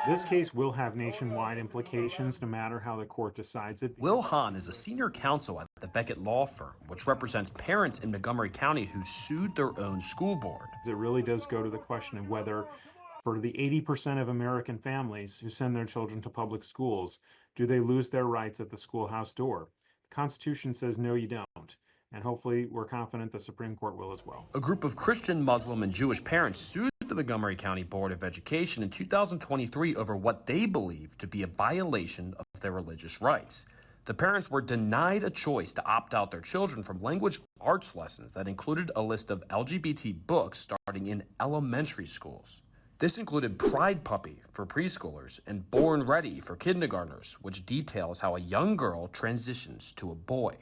This case will have nationwide implications no matter how the court decides it. Will Hahn is a senior counsel at the Beckett Law Firm, which represents parents in Montgomery County who sued their own school board. It really does go to the question of whether, for the 80% of American families who send their children to public schools, do they lose their rights at the schoolhouse door? The Constitution says no, you don't. And hopefully we're confident the Supreme Court will as well. A group of Christian, Muslim, and Jewish parents sued the Montgomery County Board of Education in 2023 over what they believe to be a violation of their religious rights. The parents were denied a choice to opt out their children from language arts lessons that included a list of LGBT books starting in elementary schools. This included Pride Puppy for preschoolers and Born Ready for kindergartners, which details how a young girl transitions to a boy.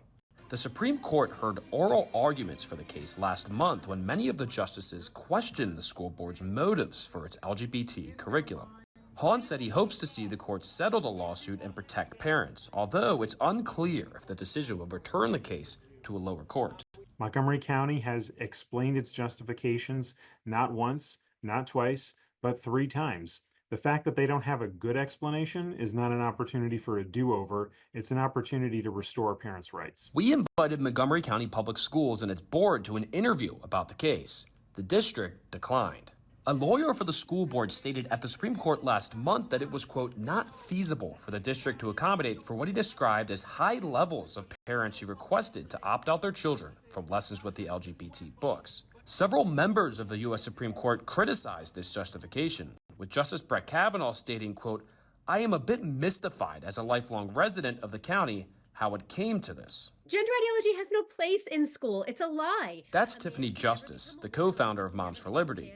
The Supreme Court heard oral arguments for the case last month when many of the justices questioned the school board's motives for its LGBT curriculum. Hahn said he hopes to see the court settle the lawsuit and protect parents, although it's unclear if the decision will return the case to a lower court. Montgomery County has explained its justifications not once, not twice, but 3 times. The fact that they don't have a good explanation is not an opportunity for a do-over. It's an opportunity to restore parents' rights. We invited Montgomery County Public Schools and its board to an interview about the case. The district declined. A lawyer for the school board stated at the Supreme Court last month that it was, quote, not feasible for the district to accommodate for what he described as high levels of parents who requested to opt out their children from lessons with the LGBT books. Several members of the U.S. Supreme Court criticized this justification, with Justice Brett Kavanaugh stating, quote, I am a bit mystified as a lifelong resident of the county how it came to this. Gender ideology has no place in school. It's a lie. That's Tiffany Justice, the co-founder of Moms for Liberty.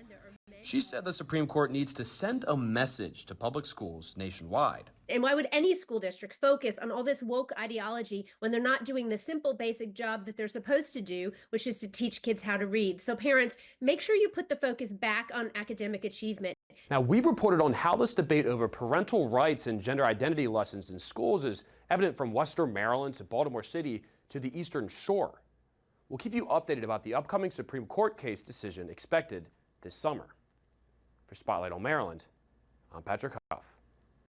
She said the Supreme Court needs to send a message to public schools nationwide. And why would any school district focus on all this woke ideology when they're not doing the simple basic job that they're supposed to do, which is to teach kids how to read? So parents, make sure you put the focus back on academic achievement. Now, we've reported on how this debate over parental rights and gender identity lessons in schools is evident from Western Maryland to Baltimore City to the Eastern Shore. We'll keep you updated about the upcoming Supreme Court case decision expected this summer. For Spotlight on Maryland, I'm Patrick Huff.